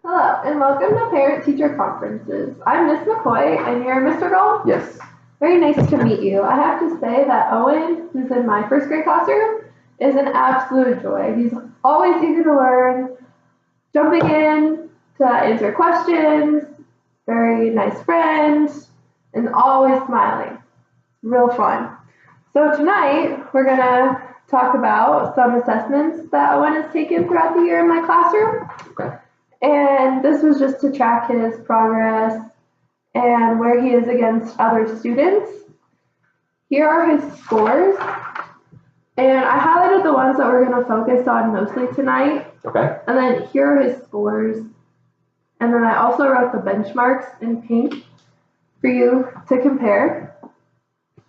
Hello, and welcome to Parent-Teacher Conferences. I'm Miss McCoy, and you're Mr. Gold? Yes. Very nice to meet you. I have to say that Owen, who's in my first grade classroom, is an absolute joy. He's always eager to learn, jumping in to answer questions, very nice friend, and always smiling. Real fun. So tonight, we're going to talk about some assessments that Owen has taken throughout the year in my classroom. Okay. And this was just to track his progress and where he is against other students. Here are his scores. And I highlighted the ones that we're going to focus on mostly tonight. Okay. And then here are his scores. And then I also wrote the benchmarks in pink for you to compare.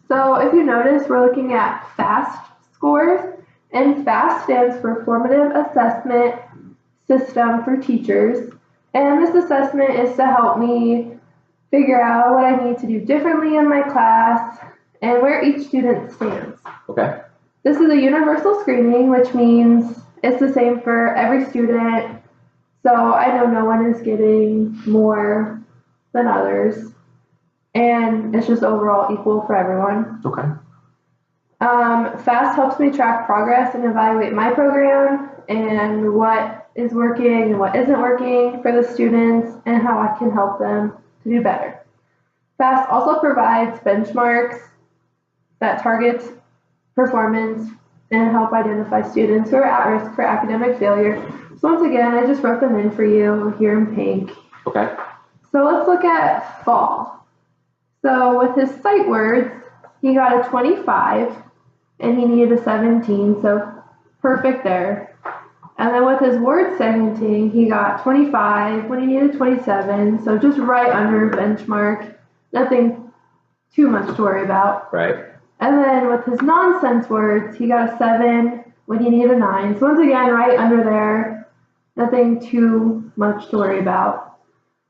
So if you notice, we're looking at FAST scores. And FAST stands for Formative Assessment System for Teachers. And this assessment is to help me figure out what I need to do differently in my class and where each student stands. Okay. This is a universal screening, which means it's the same for every student. So I know no one is getting more than others. And it's just overall equal for everyone. Okay. FAST helps me track progress and evaluate my program and what is working and what isn't working for the students and how I can help them to do better. FAST also provides benchmarks that target performance and help identify students who are at risk for academic failure. So once again, I just wrote them in for you here in pink. Okay. So let's look at fall. So with his sight words, he got a 25 and he needed a 17, so perfect there. And then with his word segmenting, he got 25 when he needed 27, so just right under benchmark. Nothing too much to worry about. Right. And then with his nonsense words, he got a 7 when he needed a 9. So once again, right under there. Nothing too much to worry about.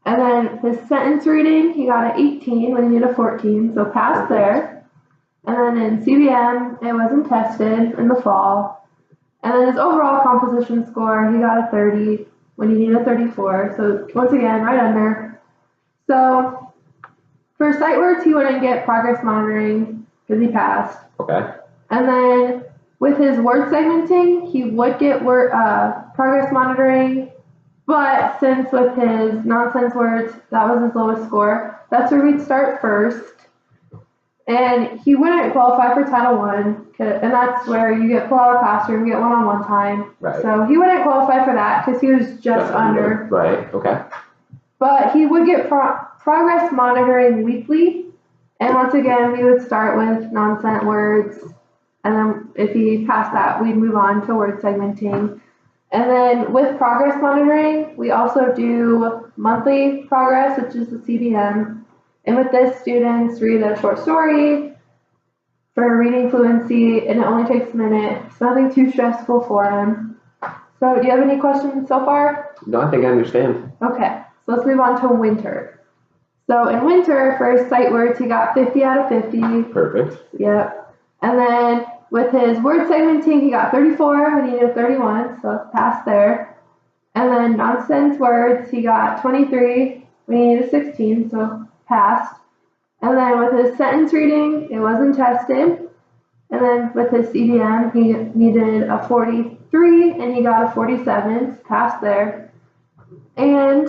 And then his sentence reading, he got an 18 when he needed a 14, so passed there. And then in CBM, it wasn't tested in the fall. And then his overall composition score, he got a 30 when he needed a 34. So once again, right under. So for sight words, he wouldn't get progress monitoring because he passed. Okay. And then with his word segmenting, he would get progress monitoring. But since with his nonsense words, that was his lowest score, that's where we'd start first. And he wouldn't qualify for Title I, and that's where you get pulled out of classroom, get one-on-one time. Right. So he wouldn't qualify for that because he was just under. Right. Okay. But he would get progress monitoring weekly. And once again, we would start with nonsense words. And then if he passed that, we'd move on to word segmenting. And then with progress monitoring, we also do monthly progress, which is the CBM. And with this, students read a short story for reading fluency, and it only takes a minute. It's nothing too stressful for them. So do you have any questions so far? No, I think I understand. Okay, so let's move on to winter. So in winter, for his sight words, he got 50 out of 50. Perfect. Yep. And then with his word segmenting, he got 34 when he needed 31, so passed there. And then nonsense words, he got 23 when he needed 16, so passed. And then with his sentence reading, it wasn't tested. And then with his CBM, he needed a 43 and he got a 47, passed there. And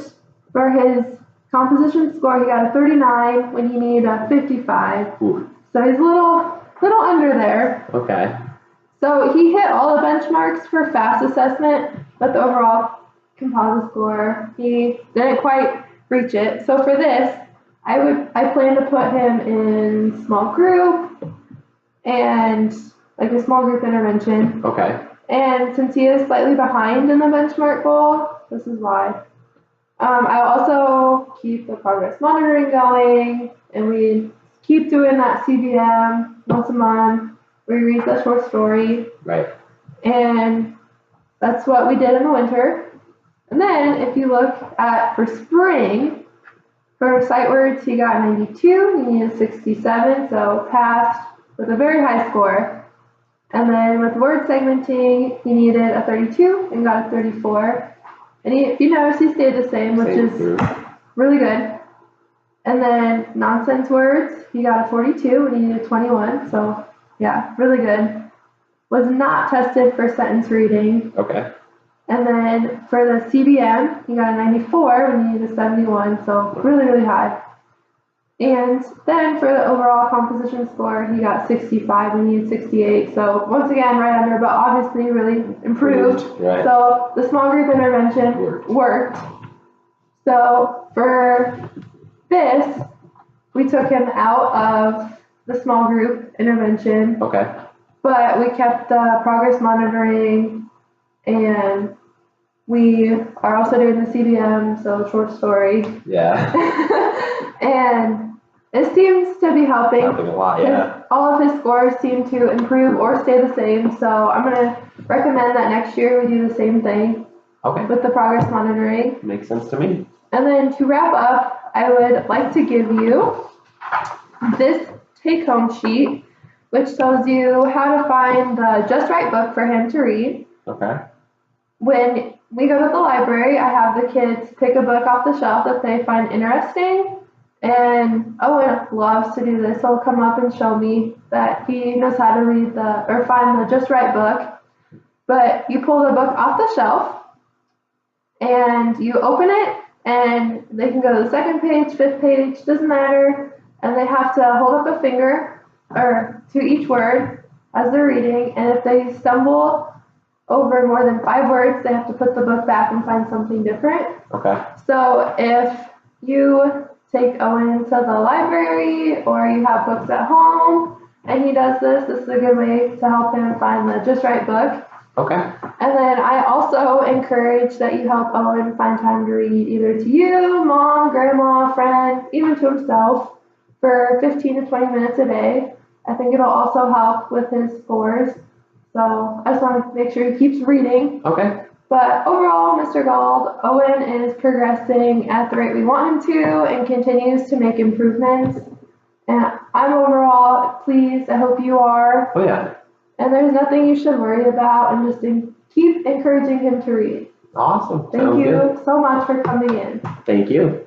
for his composition score, he got a 39 when he needed a 55. Ooh. So he's a little under there. Okay. So he hit all the benchmarks for FAST assessment, but the overall composite score, he didn't quite reach it. So for this, I plan to put him in small group and like a small group intervention. Okay. And since he is slightly behind in the benchmark goal, this is why. I'll also keep the progress monitoring going, and we keep doing that CBM once a month where we read the short story. Right. And that's what we did in the winter. And then if you look at for spring, for sight words, he got 92, he needed 67, so passed with a very high score. And then with word segmenting, he needed a 32 and got a 34. And if you notice, he stayed the same, which is really good. And then nonsense words, he got a 42 and he needed 21. So yeah, really good. Was not tested for sentence reading. Okay. And then for the CBM, he got a 94 when he needed a 71. So really, really high. And then for the overall composition score, he got 65 when he needed 68. So once again, right under, but obviously really improved. Right. So the small group intervention worked. So for this, we took him out of the small group intervention. Okay. But we kept the progress monitoring, and we are also doing the CBM, so short story. Yeah. And it seems to be helping. Helping a lot, yeah. All of his scores seem to improve or stay the same, so I'm going to recommend that next year we do the same thing. Okay. With the progress monitoring. Makes sense to me. And then to wrap up, I would like to give you this take-home sheet, which tells you how to find the just right book for him to read. Okay. When we go to the library, I have the kids pick a book off the shelf that they find interesting. And Owen loves to do this. He'll come up and show me that he knows how to read or find the just right book. But you pull the book off the shelf and you open it, and they can go to the second page, fifth page, doesn't matter. And they have to hold up a finger or to each word as they're reading. And if they stumble over more than 5 words, they have to put the book back and find something different. Okay. So if you take Owen to the library or you have books at home and he does this is a good way to help him find the just right book. Okay. And then I also encourage that you help Owen find time to read either to you, mom, grandma, friend, even to himself for 15 to 20 minutes a day. I think it'll also help with his scores. So I just want to make sure he keeps reading. Okay. But overall, Mr. Gold, Owen is progressing at the rate we want him to and continues to make improvements. And I'm overall pleased. I hope you are. Oh, yeah. And there's nothing you should worry about, and just keep encouraging him to read. Awesome. Thank you so much for coming in. Thank you.